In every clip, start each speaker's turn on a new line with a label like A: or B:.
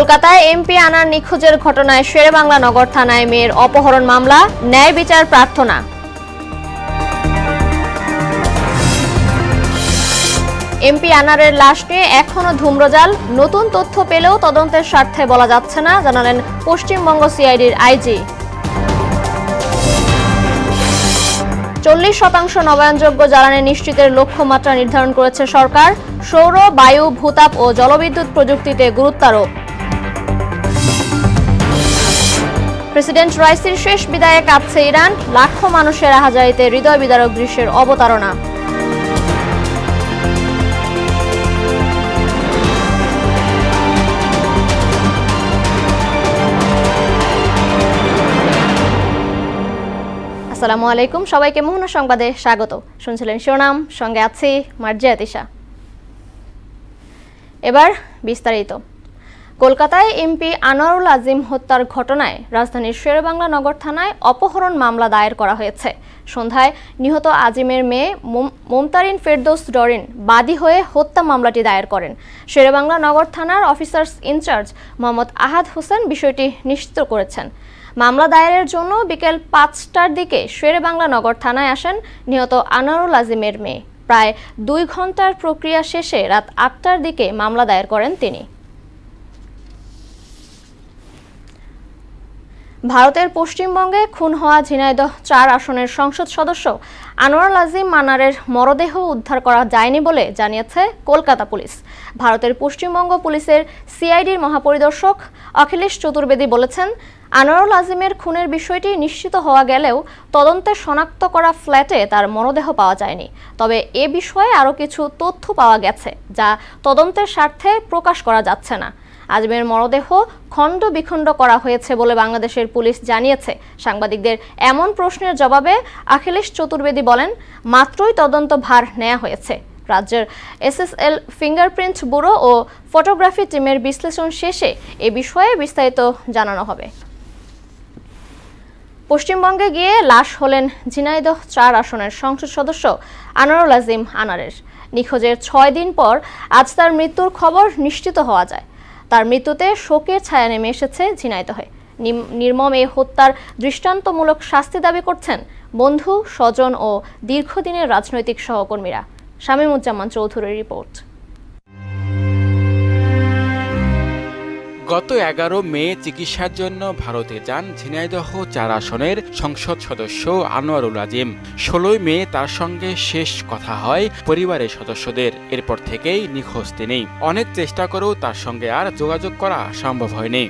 A: কলকাতায় এমপি আনার নিখোঁজের ঘটনায় শেরেবাংলা নগর থানায় মেয়ের অপহরণ মামলা, ন্যায় বিচার প্রার্থনা। এমপি আনারের লাশ নিয়ে এখনো ধূম্রজাল, নতুন তথ্য পেলেও তদন্তের স্বার্থে বলা যাচ্ছে না, জানালেন পশ্চিমবঙ্গ সিআইডির আইজি। 40% নবায়নযোগ্য জ্বালানি নিশ্চিতের লক্ষ্যমাত্রা নির্ধারণ করেছে সরকার, সৌর, বায়ু, ভূতাপ ও জলবিদ্যুৎ প্রযুক্তিতে গুরুত্বারোপ। প্রেসিডেন্ট রাইসির শেষ বিদায়ে কাঁপছে ইরান, লাখো মানুষের আহাজারিতে হৃদয় বিদারক দৃশ্যের অবতারণা। আসসালামু আলাইকুম, সবাইকে মোহনা সংবাদে স্বাগত। শুনছিলেন শিরোনাম, সঙ্গে আছি মার্জিয়া তিশা। এবার বিস্তারিত। কলকাতায় এমপি আনোয়ারুল আজিম হত্যার ঘটনায় রাজধানীর শেরেবাংলা নগর থানায় অপহরণ মামলা দায়ের করা হয়েছে। সন্ধ্যায় নিহত আজিমের মেয়ে মমতারিন ফেরদৌস ডরিন বাদী হয়ে হত্যা মামলাটি দায়ের করেন। শেরেবাংলা নগর থানার অফিসার্স ইনচার্জ মোহাম্মদ আহাদ হোসেন বিষয়টি নিশ্চিত করেছেন। মামলা দায়েরের জন্য বিকেল 5টার দিকে শেরেবাংলা নগর থানায় আসেন নিহত আনোয়ারুল আজিমের মেয়ে। প্রায় 2 ঘন্টার প্রক্রিয়া শেষে রাত 8টার দিকে মামলা দায়ের করেন তিনি। ভারতের পশ্চিমবঙ্গে খুন হওয়া ঝিনাইদহ 4 আসনের সংসদ সদস্য আনোয়ারুল আজিম আনারের মরদেহ উদ্ধার করা যায়নি বলে জানিয়েছে কলকাতা পুলিশ। ভারতের পশ্চিমবঙ্গ পুলিশের সিআইডির মহাপরিদর্শক অখিলেশ চতুর্বেদী বলেছেন, আনোয়ারুল আজিমের খুনের বিষয়টি নিশ্চিত হওয়া গেলেও তদন্তে শনাক্ত করা ফ্ল্যাটে তার মরদেহ পাওয়া যায়নি। তবে এ বিষয়ে আরও কিছু তথ্য পাওয়া গেছে, যা তদন্তের স্বার্থে প্রকাশ করা যাচ্ছে না। আজিমের মরদেহ খণ্ড বিখণ্ড করা হয়েছে বলে বাংলাদেশের পুলিশ জানিয়েছে। সাংবাদিকদের এমন প্রশ্নের জবাবে অখিলেশ চতুর্বেদী বলেন, মাত্রই তদন্ত ভার নেওয়া হয়েছে। রাজ্যের এসএসএল ফিঙ্গারপ্রিন্ট ব্যুরো ও ফটোগ্রাফি টিমের বিশ্লেষণ শেষে এ বিষয়ে বিস্তারিত জানানো হবে। পশ্চিমবঙ্গে গিয়ে লাশ হলেন ঝিনাইদহ 4 আসনের সংসদ সদস্য আনোয়ারুল আজিম আনারের। নিখোঁজের 6 দিন পর আজ তার মৃত্যুর খবর নিশ্চিত হওয়া যায়। তার মৃত্যুতে শোকের ছায়া নেমে এসেছে ঝিনাইদহে। নির্মম এই হত্যার দৃষ্টান্তমূলক শাস্তি দাবি করছেন বন্ধু, স্বজন ও দীর্ঘদিনের রাজনৈতিক সহকর্মীরা। শামীমুজ্জামান চৌধুরীর রিপোর্ট।
B: গত 11 মে চিকিৎসার জন্য ভারতে যান ঝিনাইদহ 4 আসনের সংসদ সদস্য আনোয়ারুল আজিম। 16 মে তার সঙ্গে শেষ কথা হয় পরিবারের সদস্যদের। এরপর থেকেই নিখোঁজ তিনি। অনেক চেষ্টা করেও তার সঙ্গে আর যোগাযোগ করা সম্ভব হয়নি।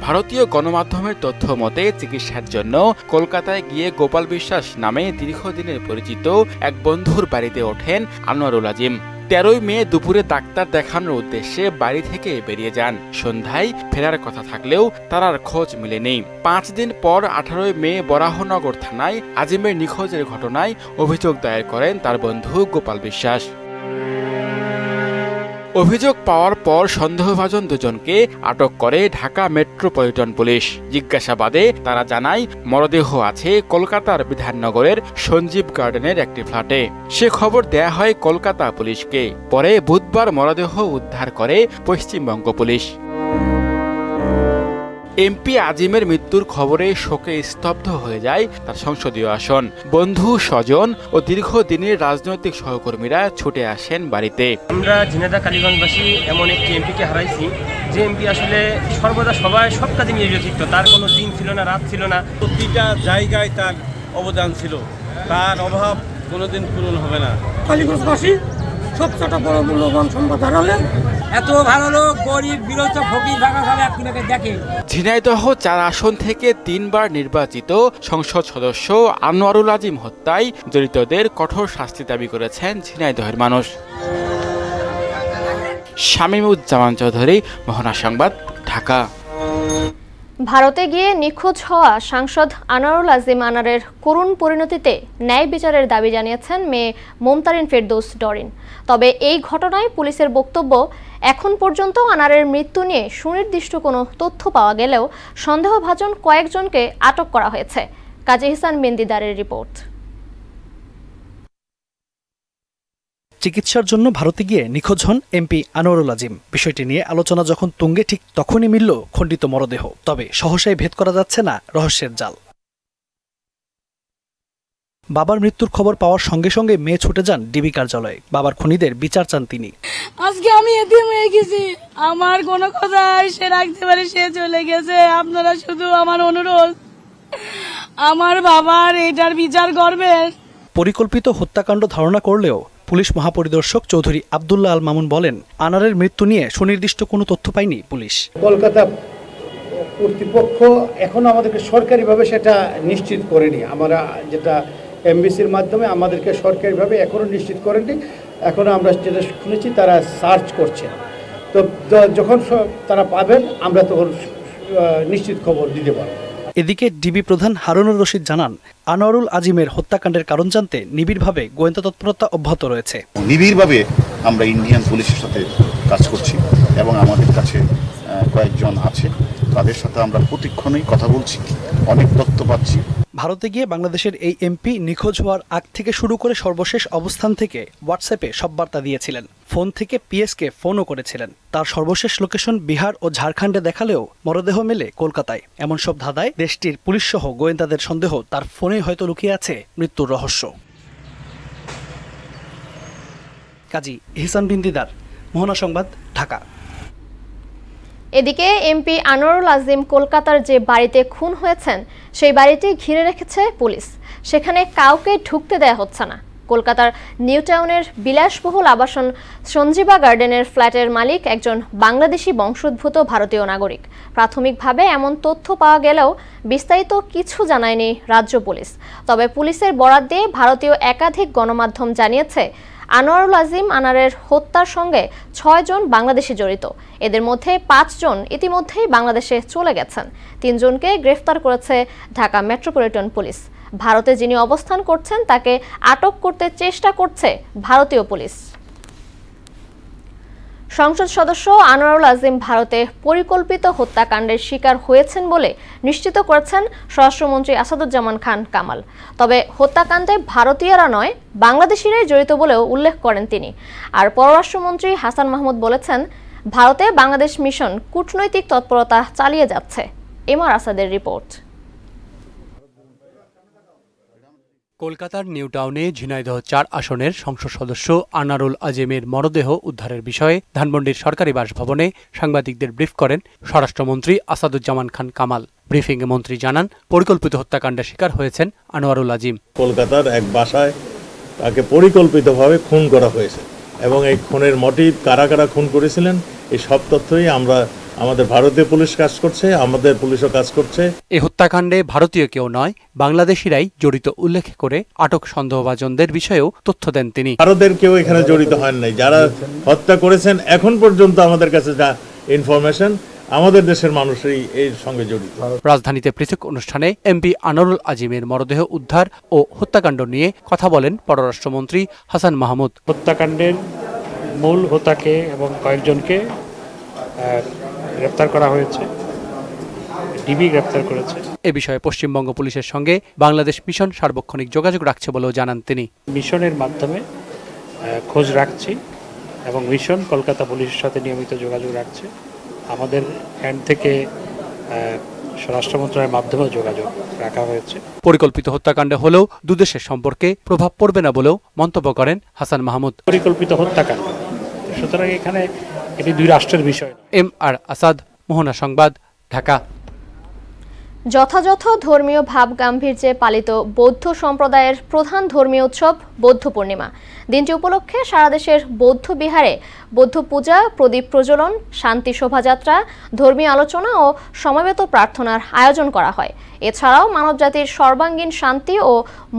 B: ভারতীয় গণমাধ্যমের তথ্য মতে চিকিৎসার জন্য কলকাতায় গিয়ে গোপাল বিশ্বাস নামে দীর্ঘদিনের পরিচিত এক বন্ধুর বাড়িতে ওঠেন আনোয়ারুল আজিম। 13 মে দুপুরে ডাক্তার দেখানোর উদ্দেশ্যে বাড়ি থেকে বেরিয়ে যান। সন্ধ্যায় ফেরার কথা থাকলেও তার আর খোঁজ মেলেনি। 5 দিন পর 18 মে বরাহনগর থানায় আজিমের নিখোঁজের ঘটনায় অভিযোগ দায়ের করেন তার বন্ধু গোপাল বিশ্বাস। অভিযোগ পাওয়ার পর সন্দেহভাজন দুজনকে আটক করে ঢাকা মেট্রোপলিটন পুলিশ। জিজ্ঞাসাবাদে তারা জানায়, মরদেহ আছে কলকাতার বিধাননগরের সঞ্জীব গার্ডেনের একটি ফ্ল্যাটে। সে খবর দেয়া হয় কলকাতা পুলিশকে। পরে বুধবার মরদেহ উদ্ধার করে পশ্চিমবঙ্গ পুলিশ। এমপি আজিমের মৃত্যুর খবরে শোকে স্তব্ধ হয়ে যায় তার সংসদীয় আসন। বন্ধু, স্বজন ও দীর্ঘদিনের রাজনৈতিক সহকর্মীরা ছুটে আসেন বাড়িতে।
C: আমরা ঝিনাইদহ কালীগঞ্জবাসী এমন একটি এমপিকে হারাইছি, যে এমপি আসলে সর্বদা সব কাজে নিয়োজিত ছিল। তার কোনো দিন ছিল না, রাত ছিল না।
D: প্রতিটা জায়গায় তার অবদান ছিল, তার অভাব কোনোদিন পূরণ হবে না।
E: কালীগঞ্জবাসী সবচেয়ে বড় মূল্যবান সম্পদ হারালেন। এত ভালো লোক, গরিব, বিরোধ, ফকির ভাগাভাগি আপনাকে দেখে।
B: ঝিনাইদহ 4 আসন থেকে 3 বার নির্বাচিত সংসদ সদস্য আনোয়ারুল আজিম হত্যায় জড়িতদের কঠোর শাস্তি দাবি করেছেন ঝিনাইদহের মানুষ। শামীমুজ্জামান চৌধুরী, মোহনা সংবাদ, ঢাকা।
A: ভারতে গিয়ে নিখোঁজ হওয়া সাংসদ আনোয়ারুল আজিম আনারের করুণ পরিণতিতে ন্যায় বিচারের দাবি জানিয়েছেন মেয়ে মমতারিন ফেরদৌস ডরিন। তবে এই ঘটনায় পুলিশের বক্তব্য, এখন পর্যন্ত আনারের মৃত্যু নিয়ে সুনির্দিষ্ট কোনো তথ্য পাওয়া গেলেও সন্দেহভাজন কয়েকজনকে আটক করা হয়েছে। কাজী ইহসান বিন্দিদারের রিপোর্ট।
F: চিকিৎসার জন্য ভারতে গিয়ে নিখোঁজ হন এমপি আনোয়ারুল আজিম। বিষয়টি নিয়ে আলোচনা যখন তুঙ্গে ঠিক তখনই মিলল খণ্ডিত মরদেহ। তবে সহসাই ভেদ করা যাচ্ছে না রহস্যের জাল। বাবার মৃত্যুর খবর পাওয়ার সঙ্গে সঙ্গে মেয়ে ছুটে যান ডিবি কার্যালয়ে। বাবার খুনিদের বিচার চান তিনি।
G: আজকে আমি এতিম হয়ে গেছি, আমার কোনো কথা সে রাখতে পারে, সে চলে গেছে। আপনারা শুধু আমার অনুরোধ, আমার বাবার এটার বিচার করবেন।
F: পরিকল্পিত হত্যাকাণ্ড ধারণা করলেও পুলিশ মহাপরিদর্শক চৌধুরী আব্দুল্লাহ আল মামুন বলেন, আনারের মৃত্যু নিয়ে সুনির্দিষ্ট কোনো তথ্য পায়নি পুলিশ।
H: কলকাতা কর্তৃপক্ষ এখনো আমাদেরকে সরকারিভাবে সেটা নিশ্চিত করেনি। আমরা যেটা এমবিসির মাধ্যমে আমাদেরকে সরকারিভাবে এখনো নিশ্চিত করেনি। এখনো আমরা যেটা শুনেছি তারা সার্চ করছে। তো যখন তারা পাবেন আমরা তখন নিশ্চিত খবর দিতে পারব।
F: এদিকে ডিবি প্রধান হারুনুর রশিদ জানান, আনোয়ারুল আজিমের হত্যাকাণ্ডের কারণ জানতে নিবিড়ভাবে গোয়েন্দা তৎপরতা অব্যাহত রয়েছে।
I: নিবিড়ভাবে আমরা ইন্ডিয়ান পুলিশের সাথে কাজ করছি এবং আমাদের কাছে কয়েকজন আছে, তাদের সাথে আমরা প্রতিক্ষণেই কথা বলছি, অনেক তথ্য পাচ্ছি।
F: ভারতে গিয়ে বাংলাদেশের এই এমপি নিখোঁজ হওয়ার আগ থেকে শুরু করে সর্বশেষ অবস্থান থেকে হোয়াটসঅ্যাপে সব বার্তা দিয়েছিলেন। ফোন থেকে পিএসকে ফোনও করেছিলেন। তার সর্বশেষ লোকেশন বিহার ও ঝাড়খণ্ডে দেখালেও মরদেহ মেলে কলকাতায়। এমন সব ধাঁধায় দেশটির পুলিশসহ গোয়েন্দাদের সন্দেহ তার ফোনে হয়তো লুকিয়ে আছে মৃত্যুর রহস্য। কাজী ইহসান বিন দিদার, মোহনা সংবাদ, ঢাকা।
A: এদিকে এমপি আনোয়ারুল আজিম কলকাতার যে বাড়িতে খুন হয়েছেন সেই বাড়িটি ঘিরে রেখেছে পুলিশ। সেখানে কাউকে ঢুকতে দেয়া হচ্ছে না। কলকাতার নিউ টাউনের বিলাসবহুল আবাসন সঞ্জীবা গার্ডেনের ফ্ল্যাটের মালিক একজন বাংলাদেশি বংশোদ্ভূত ভারতীয় নাগরিক। প্রাথমিকভাবে এমন তথ্য পাওয়া গেলেও বিস্তারিত কিছু জানায়নি রাজ্য পুলিশ। তবে পুলিশের বরাত দিয়ে ভারতীয় একাধিক গণমাধ্যম জানিয়েছে, আনোয়ারুল আজিম আনারের হত্যার সঙ্গে 6 জন বাংলাদেশি জড়িত। এদের মধ্যে 5 জন ইতিমধ্যেই বাংলাদেশে চলে গেছেন। 3 জনকে গ্রেফতার করেছে ঢাকা মেট্রোপলিটন পুলিশ। ভারতে যিনি অবস্থান করছেন তাকে আটক করতে চেষ্টা করছে ভারতীয় পুলিশ। সংসদ সদস্য আনোয়ারুল আজিম ভারতে পরিকল্পিত হত্যাকাণ্ডের শিকার হয়েছেন বলে নিশ্চিত করেছেন স্বরাষ্ট্রমন্ত্রী আসাদুজ্জামান খান কামাল। তবে হত্যাকাণ্ডে ভারতীয়রা নয়, বাংলাদেশিরাই জড়িত বলেও উল্লেখ করেন তিনি। আর পররাষ্ট্রমন্ত্রী হাসান মাহমুদ বলেছেন, ভারতে বাংলাদেশ মিশন কূটনৈতিক তৎপরতা চালিয়ে যাচ্ছে। এমআর আসাদের রিপোর্ট।
J: কলকাতার নিউ টাউনে ঝিনাইদহ 4 আসনের সংসদ সদস্য আনোয়ারুল আজিমের মরদেহ উদ্ধারের বিষয়ে ধানমন্ডির সরকারি বাসভবনে সাংবাদিকদের ব্রিফ করেন স্বরাষ্ট্রমন্ত্রী আসাদুজ্জামান খান কামাল। ব্রিফিংয়ে মন্ত্রী জানান, পরিকল্পিত হত্যাকাণ্ডের শিকার হয়েছেন আনোয়ারুল আজিম।
K: কলকাতার এক বাসায় তাকে পরিকল্পিতভাবে খুন করা হয়েছে এবং এই খুনের মোটিভ কারা কারা খুন করেছিলেন এই সব তথ্যই আমাদের ভারতীয় পুলিশ কাজ করছে, আমাদের পুলিশও কাজ করছে।
J: এই হত্যাকাণ্ডে ভারতীয় কেউ নয়, বাংলাদেশিরাই জড়িত উল্লেখ করে আটক সন্দেহভাজনদের বিষয়েও তথ্য দেন তিনি।
K: ভারতের কেউ এখানে জড়িত হন নাই। যারা হত্যা করেছেন এখন পর্যন্ত আমাদের কাছে যা ইনফরমেশন, আমাদের দেশের মানুষই এর সঙ্গে জড়িত।
J: রাজধানীতে পৃথক অনুষ্ঠানে এমপি আনোয়ারুল আজিমের মরদেহ উদ্ধার ও হত্যাকাণ্ড নিয়ে কথা বলেন পররাষ্ট্রমন্ত্রী হাসান মাহমুদ।
L: হত্যাকাণ্ডের মূল হোতাকে এবং কয়েকজনকে গ্রেফতার করা হয়েছে, ডিবি গ্রেফতার করেছে।
J: এ বিষয়ে পশ্চিমবঙ্গ পুলিশের সঙ্গে বাংলাদেশ মিশন সার্বক্ষণিক যোগাযোগ রাখছে বলেও জানান তিনি।
L: মিশনের মাধ্যমে খোঁজ রাখছি এবং মিশন কলকাতা পুলিশের সাথে নিয়মিত যোগাযোগ রাখছে। আমাদের হ্যান্ড থেকে স্বরাষ্ট্র মন্ত্রণালয়ের মাধ্যমে যোগাযোগ রাখা হয়েছে।
J: পরিকল্পিত হত্যাকাণ্ড হলেও দুদেশের সম্পর্কে প্রভাব পড়বে না বলেও মন্তব্য করেন হাসান মাহমুদ।
L: পরিকল্পিত হত্যাকাণ্ড, সুতরাং এখানে এটি 2 রাষ্ট্রের বিষয়।
J: এমআর আসাদ, মোহনা সংবাদ, ঢাকা।
A: যথাযথ ধর্মীয় ভাব গাম্ভীর্যে পালিত বৌদ্ধ সম্প্রদায়ের প্রধান ধর্মীয় উৎসব বৌদ্ধ পূর্ণিমা। দিনটি উপলক্ষে সারা দেশের বৌদ্ধ বিহারে বৌদ্ধ পূজা, প্রদীপ প্রজ্বলন, শান্তি শোভাযাত্রা, ধর্মীয় আলোচনা ও সমবেত প্রার্থনার আয়োজন করা হয়। এছাড়াও মানবজাতির সর্বাঙ্গীন শান্তি ও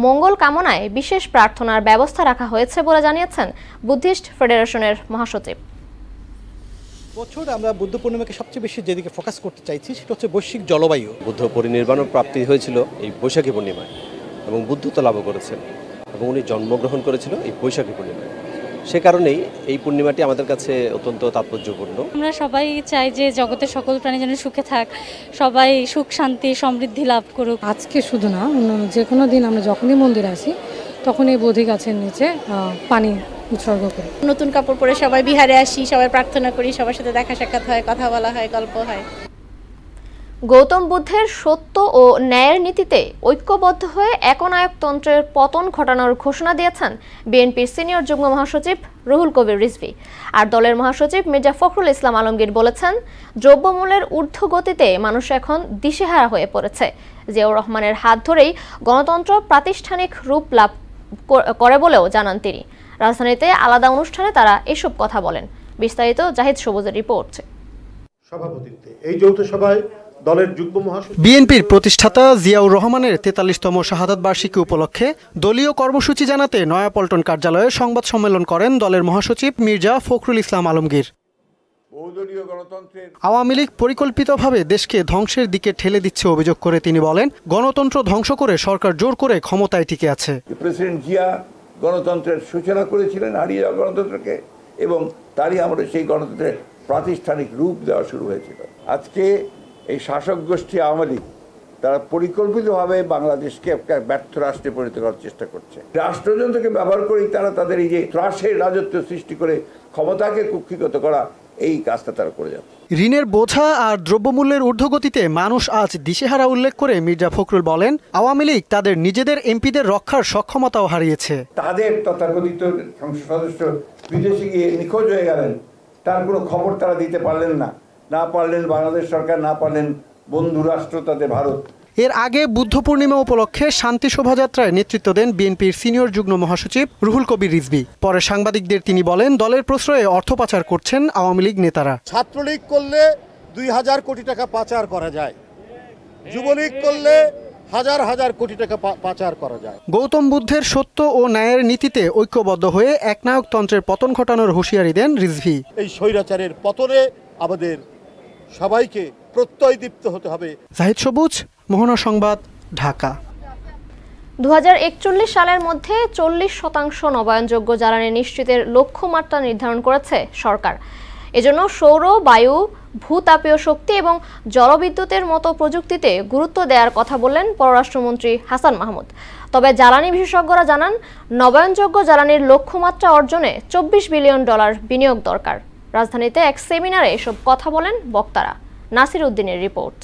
A: মঙ্গল কামনায় বিশেষ প্রার্থনার ব্যবস্থা রাখা হয়েছে বলে জানিয়েছেন বুদ্ধিস্ট ফেডারেশনের মহাসচিব।
M: বছর আমরা বুদ্ধ পূর্ণিমাকে সবচেয়ে বেশি যেদিকে ফোকাস করতে চাইছি সেটা হচ্ছে বৈশ্বিক জলবায়ু।
N: বুদ্ধ পরিনির্বাণ প্রাপ্তি হয়েছিল এই বৈশাখী পূর্ণিমায় এবং বুদ্ধত্ব লাভ করেছেন এবং উনি জন্মগ্রহণ করেছিল এই বৈশাখী পূর্ণিমায়। সে কারণেই এই পূর্ণিমাটি আমাদের কাছে অত্যন্ত তাৎপর্যপূর্ণ।
O: আমরা সবাই চাই যে জগতের সকল প্রাণী যেন সুখে থাক, সবাই সুখ শান্তি সমৃদ্ধি লাভ করুক।
P: আজকে শুধু না, অন্য যে কোনো দিন আমরা যখনই মন্দিরে আসি তখন এই বোধি গাছের নিচে পানি উৎসর্গ করি। নতুন কাপড় পরে সবাই বিহারে আসি, সবাই প্রার্থনা করি, সবার সাথে দেখা সাক্ষাৎ হয়, কথা বলা হয়, গল্প হয়।
A: গৌতম বুদ্ধের সত্য ও ন্যায়ের নীতিতে ঐক্যবদ্ধ হয়ে একনায়কতন্ত্রের পতন ঘটানোর ঘোষণা দিয়েছেন বিএনপির সিনিয়র যুগ্ম মহাসচিব রুহুল কবির রিজভী। আর দলের মহাসচিব মির্জা ফখরুল ইসলাম আলমগীর বলেছেন, দ্রব্যমূল্যের ঊর্ধ্বগতিতে মানুষ এখন দিশেহারা হয়ে পড়েছে। জিয়াউর রহমানের হাত ধরেই গণতন্ত্র প্রাতিষ্ঠানিক রূপ লাভ করে বলেও জানান তিনি। রাজধানীতে আলাদা অনুষ্ঠানে তারা এসব কথা বলেন। বিস্তারিত জাহিদ সবুজের রিপোর্ট।
Q: সভাপতিত্বে এই যৌথ সভায় দলের যুগ্ম মহাসচিব
F: বিএনপির প্রতিষ্ঠাতা জিয়াউর রহমানের ৪৩তম শাহাদাত বার্ষিকী উপলক্ষে দলীয় কর্মসূচি জানাতে নয়াপল্টন কার্যালয়ে সংবাদ সম্মেলন করেন দলের মহাসচিব মির্জা ফখরুল ইসলাম আলমগীর। আওয়ামী লীগ পরিকল্পিতভাবে দেশকে ধ্বংসের দিকে ঠেলে দিচ্ছে অভিযোগ করে তিনি বলেন, গণতন্ত্র ধ্বংস করে সরকার জোর করে ক্ষমতায় টিকে আছে।
R: প্রেসিডেন্ট জিয়া গণতন্ত্রের সূচনা করেছিলেন, হারিয়ে যাওয়া গণতন্ত্রকে, এবং তারই আমরা সেই গণতন্ত্রের প্রাতিষ্ঠানিক রূপ দেওয়া শুরু হয়েছিল। আজকে এই শাসক গোষ্ঠী আওয়ামী লীগ তারা পরিকল্পিতভাবে বাংলাদেশকে একটা ব্যর্থ রাষ্ট্রে পরিণত করার চেষ্টা করছে। রাষ্ট্রযন্ত্রকে ব্যবহার করেই তারা তাদের এই যে ত্রাসের রাজত্ব সৃষ্টি করে ক্ষমতাকে কুক্ষিগত করা, এই কাজটা তারা করে যাচ্ছে।
F: ঋণের বোঝা আর দ্রব্যমূল্যের ঊর্ধ্বগতিতে মানুষ আজ দিশেহারা উল্লেখ করে মির্জা ফখরুল বলেন, আওয়ামী লীগ তাদের নিজেদের এমপিদের রক্ষার সক্ষমতাও হারিয়েছে।
R: তাদের তথাকথিত সংসদ সদস্য বিদেশে গিয়ে নিখোঁজ হয়ে গেলেন, তার কোনো খবর তারা দিতে পারলেন না পারলেন বাংলাদেশ সরকার, না পারলেন বন্ধু রাষ্ট্র তাদের ভারত।
F: এর আগে বুদ্ধ পূর্ণিমা উপলক্ষে শান্তি শোভাযাত্রায় নেতৃত্ব দেন বিএনপির সিনিয়র যুগ্ম মহাসচিব রুহুল কবির রিজভী। পরে সাংবাদিকদের তিনি বলেন, দলের প্রশ্রয়ে অর্থ পাচার করছেন আওয়ামী লীগ নেতারা।
Q: ছাত্রলীগ করলে ২,০০০ কোটি টাকা পাচার করা যায়, যুবলীগ করলে হাজার হাজার কোটি টাকা পাচার করা যায়।
F: গৌতম বুদ্ধের সত্য ও ন্যায়ের নীতিতে ঐক্যবদ্ধ হয়ে একনায়কতন্ত্রের পতন ঘটানোর হুঁশিয়ারি দেন রিজভী।
Q: এই স্বৈরাচারের পতনে আমাদের সবাইকে প্রত্যয়দীপ্ত হতে হবে।
F: জাহিদ সবুজ, মোহনা সংবাদ, ঢাকা।
A: ২০৪১ সালের মধ্যে ৪০% নবায়নযোগ্য জ্বালানি নিশ্চিতের লক্ষ্যমাত্রা নির্ধারণ করেছে সরকার। এজন্য সৌর, বায়ু, ভূতাপীয় শক্তি এবং জলবিদ্যুতের মতো প্রযুক্তিতে গুরুত্ব দেওয়ার কথা বললেন পররাষ্ট্রমন্ত্রী হাসান মাহমুদ। তবে জ্বালানি বিশেষজ্ঞরা জানান, নবায়নযোগ্য জ্বালানির লক্ষ্যমাত্রা অর্জনে $২৪ বিলিয়ন বিনিয়োগ দরকার। রাজধানীতে এক সেমিনারে এসব কথা বলেন বক্তারা। নাসির উদ্দিনের রিপোর্ট।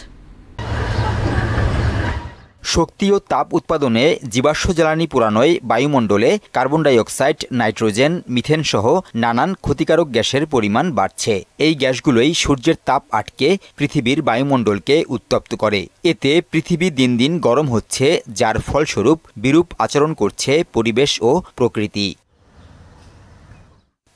S: শক্তি ও তাপ উৎপাদনে জীবাশ্ম জ্বালানি পোড়ানোয় বায়ুমণ্ডলে carbon die oxide, nitrogen, methane সহ নানান ক্ষতিকারক গ্যাসের পরিমাণ বাড়ছে। এই গ্যাসগুলোই সূর্যের তাপ আটকে পৃথিবীর বায়ুমণ্ডলকে উত্তপ্ত করে। এতে পৃথিবী দিন দিন গরম হচ্ছে, যার ফলস্বরূপ বিরূপ আচরণ করছে পরিবেশ ও প্রকৃতি।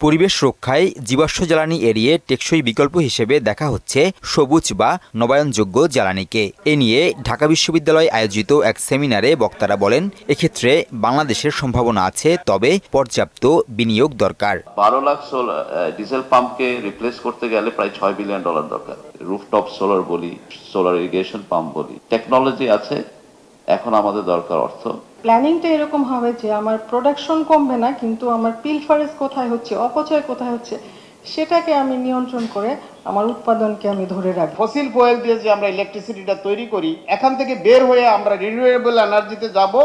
S: পরিবেশ রক্ষায় জীবাশ্ম জ্বালানি এড়িয়ে টেকসই বিকল্প হিসেবে দেখা হচ্ছে সবুজ বা নবায়নযোগ্য জ্বালানিকে। এ নিয়ে ঢাকা বিশ্ববিদ্যালয় আয়োজিত এক সেমিনারে বক্তারা বলেন, এক্ষেত্রে বাংলাদেশের সম্ভাবনা আছে, তবে পর্যাপ্ত বিনিয়োগ দরকার।
T: 12 লাখ ডিজেল পাম্পকে রিপ্লেস করতে গেলে প্রায় $6 বিলিয়ন দরকার। রুফটপ সোলার বলি, সোলার ইরিগেশন পাম্প বলি, টেকনোলজি আছে, এখন আমাদের দরকার অর্থ।
U: প্ল্যানিংটা এরকম হবে যে আমার প্রোডাকশন কমবে না, কিন্তু আমার পিলফারেজ কোথায় হচ্ছে, অপচয় কোথায় হচ্ছে, সেটাকে আমি নিয়ন্ত্রণ করে আমার উৎপাদনকে আমি ধরে রাখি।
V: ফসিল ফুয়েল দিয়ে যে আমরা ইলেকট্রিসিটিটা তৈরি করি, এখান থেকে বের হয়ে আমরা রিনিউয়েবল এনার্জিতে যাব,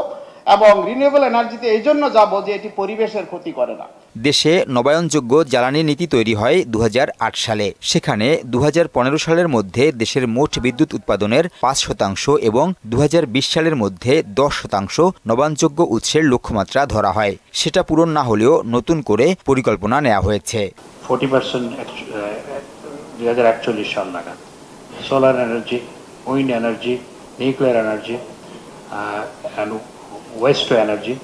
V: এবং রিনিউয়েবল এনার্জিতে এই জন্য যাব যে এটি পরিবেশের ক্ষতি করে না।
S: দেশে নবায়নযোগ্য জ্বালানি নীতি তৈরি হয় 2008 সালে। সেখানে 2015 সালের মধ্যে দেশের মোট বিদ্যুৎ উৎপাদনের 5% এবং 2020 সালের মধ্যে 10% নবায়নযোগ্য উৎসের লক্ষ্যমাত্রা ধরা হয়। সেটা পূরণ না হলেও নতুন করে পরিকল্পনা নেওয়া হয়েছে।
L: 40% 2041 সাল নাগাদ solar energy, wind energy, nuclear energy, waste to energy,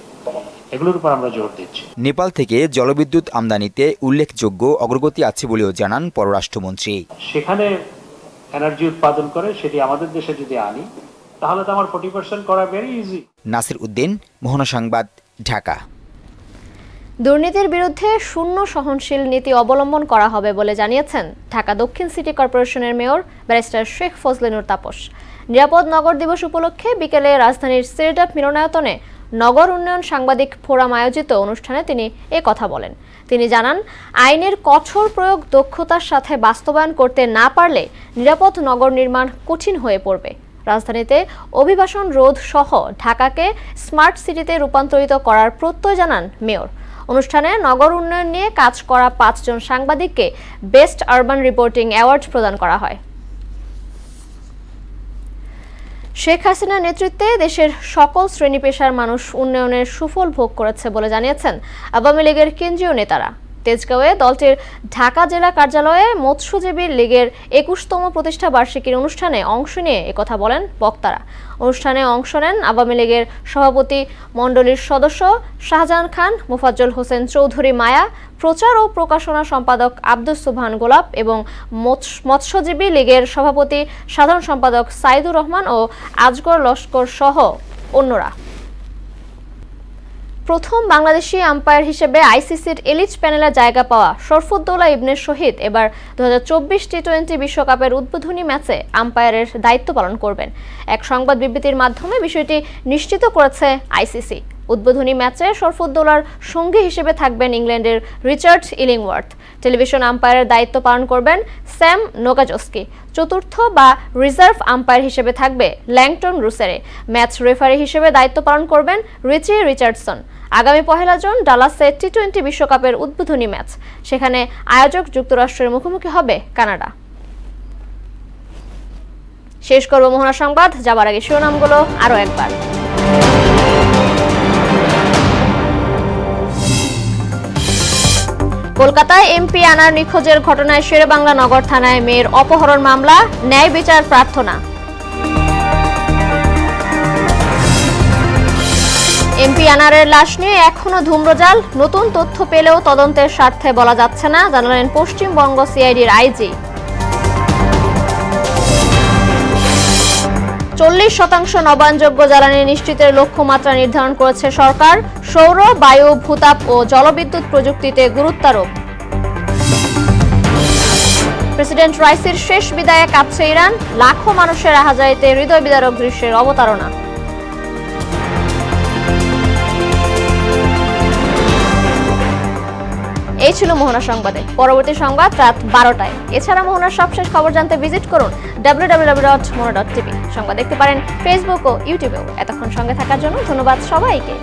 L: এগুলোর উপর আমরা জোর দিচ্ছি।
S: নেপাল থেকে জলবিদ্যুৎ আমদানিতে উল্লেখযোগ্য অগ্রগতি আছে বলেও জানান পররাষ্ট্রমন্ত্রী।
L: সেখানে এনার্জি উৎপাদন করে সেটি আমাদের দেশে যদি আনি, তাহলে তো আমার 40% করা ভেরি ইজি।
S: নাসির উদ্দিন, মোহনা সংবাদ, ঢাকা।
A: দুর্নীতির বিরুদ্ধে শূন্য সহনশীল নীতি অবলম্বন করা হবে বলে জানিয়েছেন ঢাকা দক্ষিণ সিটি কর্পোরেশনের মেয়র ব্যারিস্টার শেখ ফজলে নূর তাপস। নিরাপদ নগর দিবস উপলক্ষে বিকেলে রাজধানীর সিরডাপ মিলনায়তনে নগর উন্নয়ন সাংবাদিক ফোরাম আয়োজিত অনুষ্ঠানে তিনি এ কথা বলেন। তিনি জানান, আইনের কঠোর প্রয়োগ দক্ষতার সাথে বাস্তবায়ন করতে না পারলে নিরাপদ নগর নির্মাণ কঠিন হয়ে পড়বে। রাজধানীতে অভিবাসন রোধ সহ ঢাকাকে স্মার্ট সিটিতে রূপান্তরিত করার প্রত্যয় জানান মেয়র। অনুষ্ঠানে নগর উন্নয়ন নিয়ে কাজ করা 5 জন সাংবাদিককে বেস্ট আরবান রিপোর্টিং অ্যাওয়ার্ড প্রদান করা হয়। শেখ হাসিনার নেতৃত্বে দেশের সকল শ্রেণী পেশার মানুষ উন্নয়নের সুফল ভোগ করেছে বলে জানিয়েছেন আওয়ামী লীগের কেন্দ্রীয় নেতারা। তেজগাঁওয়ে দলটির ঢাকা জেলা কার্যালয়ে মৎস্যজীবী লীগের 21তম প্রতিষ্ঠা বার্ষিকীর অনুষ্ঠানে অংশ নিয়ে একথা বলেন বক্তারা। অনুষ্ঠানে অংশ নেন আওয়ামী লীগের সভাপতি মণ্ডলীর সদস্য শাহজাহান খান, মোফাজ্জল হোসেন চৌধুরী মায়া, প্রচার ও প্রকাশনা সম্পাদক আব্দুস সুবহান গোলাপ এবং মৎস্যজীবী লীগের সভাপতি সাধারণ সম্পাদক সাইদুর রহমান ও আজগর লস্কর সহ অন্যরা। প্রথম বাংলাদেশি আম্পায়ার হিসেবে আইসিসির এলিট প্যানেলে জায়গা পাওয়া শরফুদ্দৌলা ইবনে শহীদ এবার 2024 টি-20 বিশ্বকাপের উদ্বোধনী ম্যাচে আম্পায়ারের দায়িত্ব পালন করবেন। এক সংবাদ বিবৃতির মাধ্যমে বিষয়টি নিশ্চিত করেছে আইসিসি। উদ্বোধনী ম্যাচে শরফুদ্দৌলার সঙ্গী হিসেবে থাকবেন ইংল্যান্ডের রিচার্ড ইলিংওয়ার্থ। টেলিভিশন আম্পায়ারের দায়িত্ব পালন করবেন স্যাম নোগাজস্কি। চতুর্থ বা রিজার্ভ আম্পায়ার হিসেবে থাকবে ল্যাংটন রুসেরে। ম্যাচ রেফারি হিসেবে দায়িত্ব পালন করবেন রিচি রিচার্ডসন। আগামী 1 জুন ডালাসে টি-20 বিশ্বকাপের উদ্বোধনী ম্যাচ। সেখানে আয়োজক যুক্তরাষ্ট্রের মুখোমুখি হবে কানাডা। শেষ করব মোহনা সংবাদ, যাবার আগে শিরোনামগুলো আরও একবার। কলকাতায় এমপি আনার নিখোঁজের ঘটনায় শেরেবাংলা নগর থানায় মেয়ের অপহরণ মামলা, ন্যায় বিচার প্রার্থনা। এমপি আনারের লাশ নিয়ে এখনো ধূম্রজাল, নতুন তথ্য পেলেও তদন্তের স্বার্থে বলা যাচ্ছে না, জানালেন পশ্চিমবঙ্গ সিআইডির আইজি। 40% নবায়নযোগ্য জ্বালানি নিশ্চিতের লক্ষ্যমাত্রা নির্ধারণ করেছে সরকার। সৌর, বায়ু, ভূতাপ ও জলবিদ্যুৎ প্রযুক্তিতে গুরুত্বারোপ। প্রেসিডেন্ট রাইসির শেষ বিদায়ে কাঁপছে ইরান, লাখো মানুষের আহাজারিতে হৃদয় বিদারক দৃশ্যের অবতারণা। এই ছিল মোহনা সংবাদে। পরবর্তী সংবাদ রাত 12টায়। এছাড়া মোহনার সবশেষ খবর জানতে ভিজিট করুন www.mona.tv। সংবাদ দেখতে পারেন ফেসবুক ও ইউটিউবেও। এতক্ষণ সঙ্গে থাকার জন্য ধন্যবাদ সবাইকে।